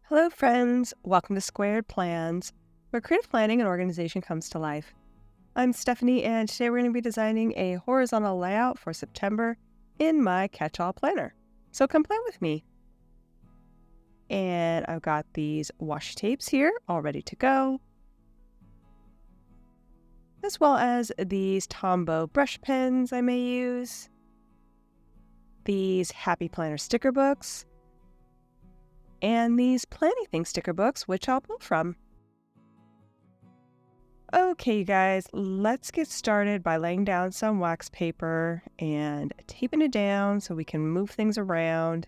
Hello, friends. Welcome to Squaird Plans, where creative planning and organization comes to life. I'm Stephanie, and today we're going to be designing a horizontal layout for September in my catch-all planner. So come plan with me. And I've got these washi tapes here all ready to go, as well as these Tombow brush pens I may use, these Happy Planner sticker books, and these Planning sticker books, which I'll pull from. Okay, you guys, let's get started by laying down some wax paper and taping it down so we can move things around.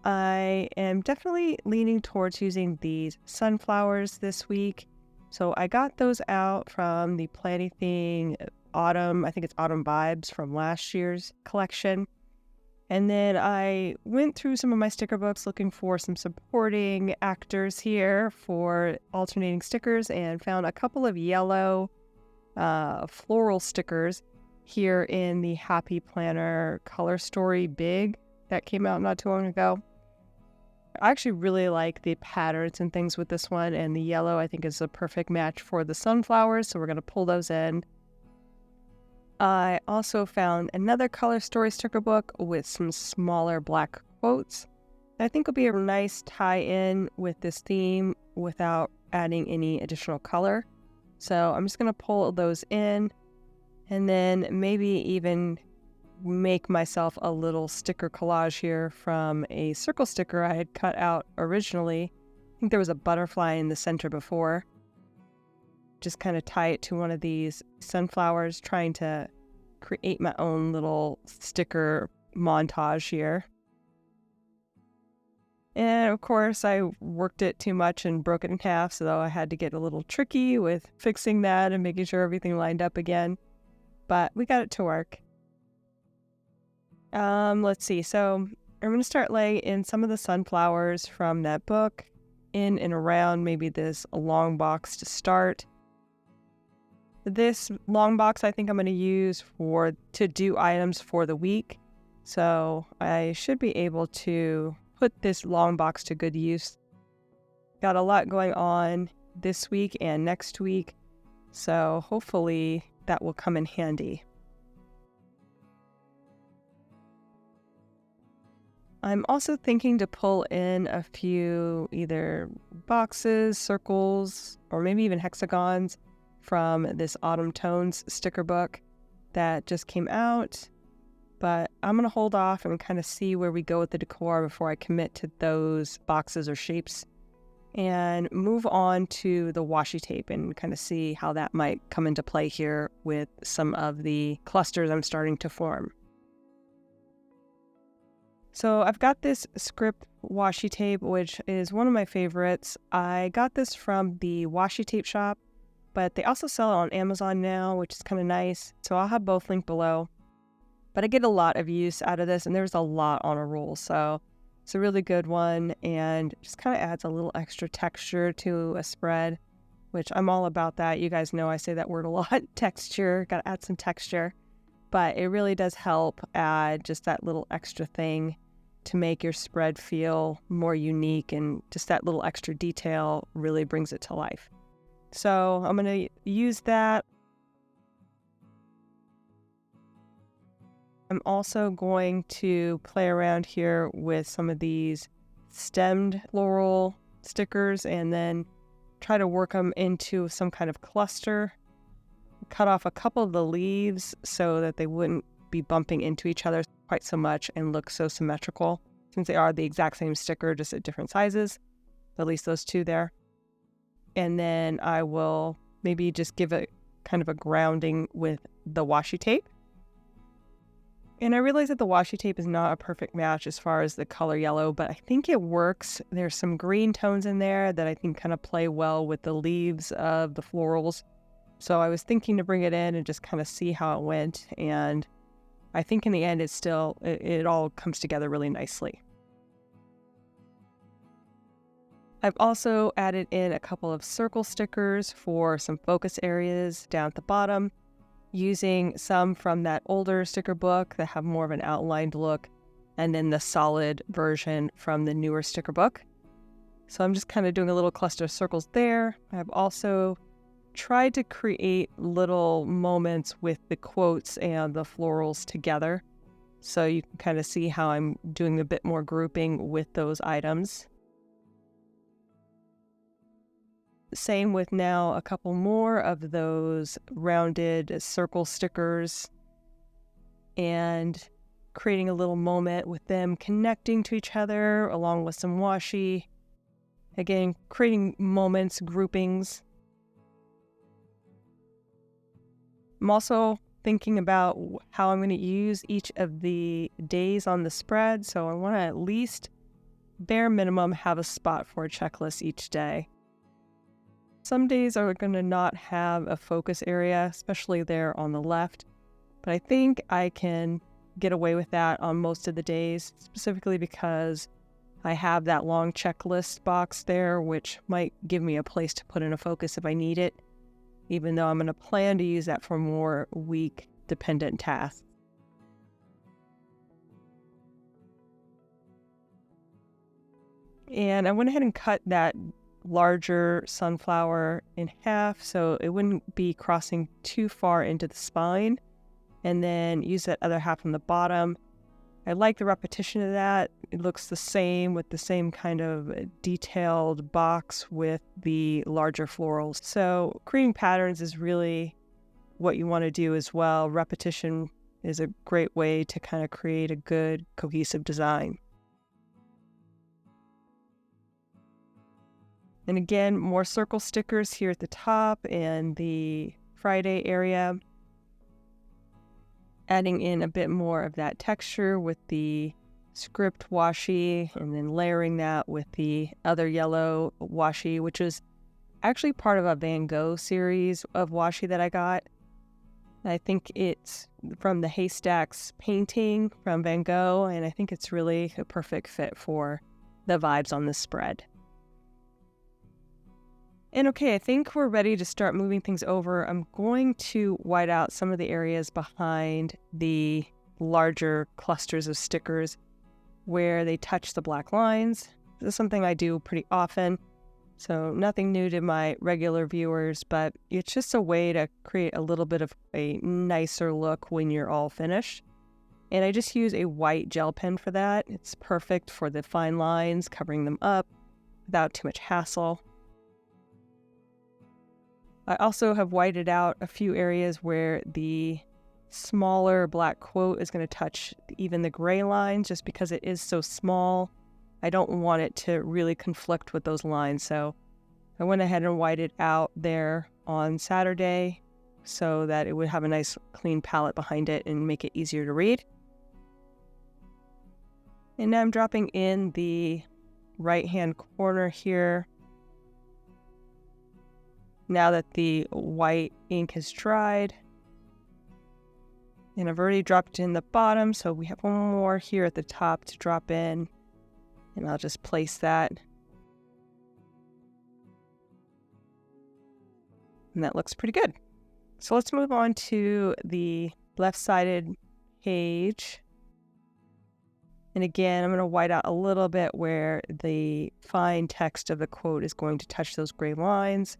I am definitely leaning towards using these sunflowers this week. So I got those out from the Planning Autumn, I think it's Autumn Vibes from last year's collection. And then I went through some of my sticker books looking for some supporting actors here for alternating stickers and found a couple of yellow floral stickers here in the Happy Planner Color Story Big that came out not too long ago. I actually really like the patterns and things with this one, and the yellow I think is a perfect match for the sunflowers, so we're going to pull those in. I also found another color story sticker book with some smaller black quotes that I think will be a nice tie-in with this theme without adding any additional color. So I'm just going to pull those in and then maybe even make myself a little sticker collage here from a circle sticker I had cut out originally. I think there was a butterfly in the center before. Just kind of tie it to one of these sunflowers, trying to create my own little sticker montage here. And of course, I worked it too much and broke it in half, so I had to get a little tricky with fixing that and making sure everything lined up again. But we got it to work. Let's see. So I'm going to start laying in some of the sunflowers from that book in and around maybe this long box to start. This long box I think I'm going to use to do items for the week. So I should be able to put this long box to good use. Got a lot going on this week and next week, so hopefully that will come in handy. I'm also thinking to pull in a few either boxes, circles, or maybe even hexagons from this Autumn Tones sticker book that just came out, but I'm going to hold off and kind of see where we go with the decor before I commit to those boxes or shapes, and move on to the washi tape and kind of see how that might come into play here with some of the clusters I'm starting to form. So I've got this script washi tape, which is one of my favorites. I got this from the washi tape shop, but they also sell it on Amazon now, which is kind of nice. So I'll have both linked below. But I get a lot of use out of this, and there's a lot on a roll. So it's a really good one, and just kind of adds a little extra texture to a spread, which I'm all about that. You guys know I say that word a lot, texture, got to add some texture. But it really does help add just that little extra thing to make your spread feel more unique, and just that little extra detail really brings it to life. So I'm going to use that. I'm also going to play around here with some of these stemmed floral stickers and then try to work them into some kind of cluster. Cut off a couple of the leaves so that they wouldn't be bumping into each other quite so much and look so symmetrical, since they are the exact same sticker, just at different sizes, at least those two there. And then I will maybe just give it kind of a grounding with the washi tape. And I realize that the washi tape is not a perfect match as far as the color yellow, but I think it works. There's some green tones in there that I think kind of play well with the leaves of the florals. So I was thinking to bring it in and just kind of see how it went. And I think in the end, it all comes together really nicely. I've also added in a couple of circle stickers for some focus areas down at the bottom, using some from that older sticker book that have more of an outlined look, and then the solid version from the newer sticker book. So I'm just kind of doing a little cluster of circles there. I've also tried to create little moments with the quotes and the florals together. So you can kind of see how I'm doing a bit more grouping with those items. Same with now a couple more of those rounded circle stickers and creating a little moment with them connecting to each other along with some washi. Again, creating moments, groupings. I'm also thinking about how I'm going to use each of the days on the spread. So I want to at least bare minimum have a spot for a checklist each day. Some days are going to not have a focus area, especially there on the left, but I think I can get away with that on most of the days, specifically because I have that long checklist box there, which might give me a place to put in a focus if I need it, even though I'm going to plan to use that for more week-dependent tasks. And I went ahead and cut that larger sunflower in half so it wouldn't be crossing too far into the spine, and then use that other half on the bottom. I like the repetition of that. It looks the same with the same kind of detailed box with the larger florals. So creating patterns is really what you want to do as well. Repetition is a great way to kind of create a good cohesive design. And again, more circle stickers here at the top and the Friday area. Adding in a bit more of that texture with the script washi, and then layering that with the other yellow washi, which is actually part of a Van Gogh series of washi that I got. I think it's from the Haystacks painting from Van Gogh, and I think it's really a perfect fit for the vibes on this spread. And okay, I think we're ready to start moving things over. I'm going to white out some of the areas behind the larger clusters of stickers where they touch the black lines. This is something I do pretty often, so nothing new to my regular viewers, but it's just a way to create a little bit of a nicer look when you're all finished. And I just use a white gel pen for that. It's perfect for the fine lines, covering them up without too much hassle. I also have whited out a few areas where the smaller black quote is going to touch even the gray lines, just because it is so small. I don't want it to really conflict with those lines, so I went ahead and whited out there on Saturday so that it would have a nice clean palette behind it and make it easier to read. And now I'm dropping in the right-hand corner here. Now that the white ink has dried, and I've already dropped in the bottom, so we have one more here at the top to drop in, and I'll just place that. And that looks pretty good. So let's move on to the left-sided page. And again, I'm going to white out a little bit where the fine text of the quote is going to touch those gray lines.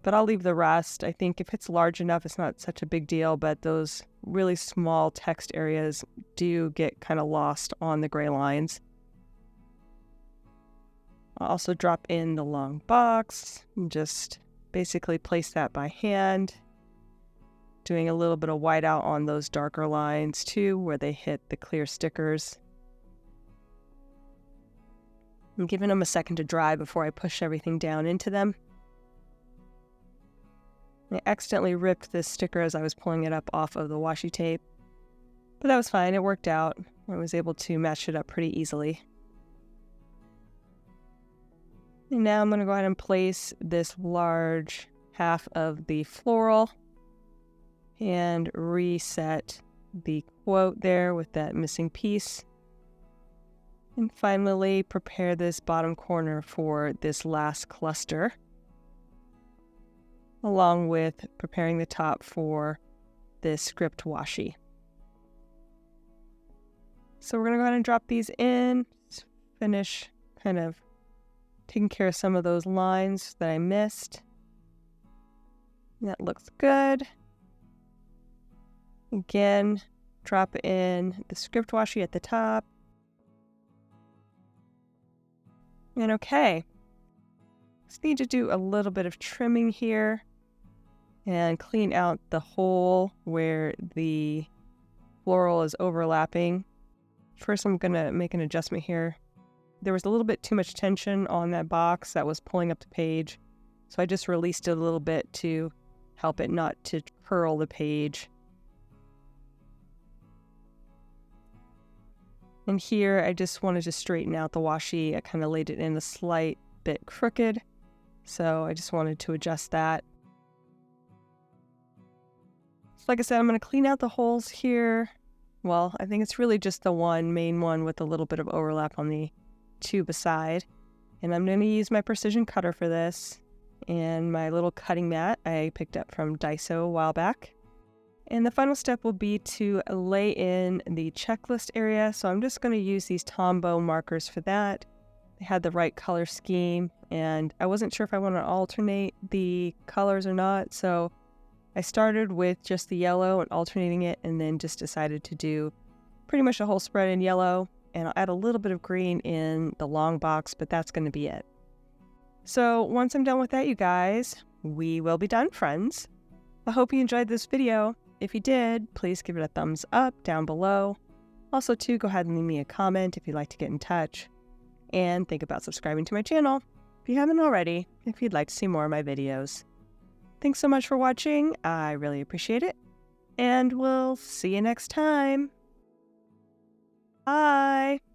But I'll leave the rest. I think if it's large enough, it's not such a big deal, but those really small text areas do get kind of lost on the gray lines. I'll also drop in the long box and just basically place that by hand, doing a little bit of whiteout on those darker lines too, where they hit the clear stickers. I'm giving them a second to dry before I push everything down into them. I accidentally ripped this sticker as I was pulling it up off of the washi tape, but that was fine. It worked out. I was able to match it up pretty easily. And now I'm going to go ahead and place this large half of the floral and reset the quote there with that missing piece. And finally, prepare this bottom corner for this last cluster, along with preparing the top for this script washi. So we're going to go ahead and drop these in, finish kind of taking care of some of those lines that I missed. That looks good. Again, drop in the script washi at the top. And okay, just need to do a little bit of trimming here and clean out the hole where the floral is overlapping. First, I'm gonna make an adjustment here. There was a little bit too much tension on that box that was pulling up the page, so I just released it a little bit to help it not to curl the page. And here, I just wanted to straighten out the washi. I kind of laid it in a slight bit crooked, so I just wanted to adjust that. So like I said, I'm going to clean out the holes here. Well, I think it's really just the main one with a little bit of overlap on the two beside. And I'm going to use my precision cutter for this and my little cutting mat I picked up from Daiso a while back. And the final step will be to lay in the checklist area. So I'm just going to use these Tombow markers for that. They had the right color scheme, and I wasn't sure if I want to alternate the colors or not. So I started with just the yellow and alternating it, and then just decided to do pretty much a whole spread in yellow. And I'll add a little bit of green in the long box, but that's going to be it. So once I'm done with that, you guys, we will be done, friends. I hope you enjoyed this video. If you did, please give it a thumbs up down below. Also, too, go ahead and leave me a comment if you'd like to get in touch. And think about subscribing to my channel if you haven't already, if you'd like to see more of my videos. Thanks so much for watching. I really appreciate it. And we'll see you next time. Bye!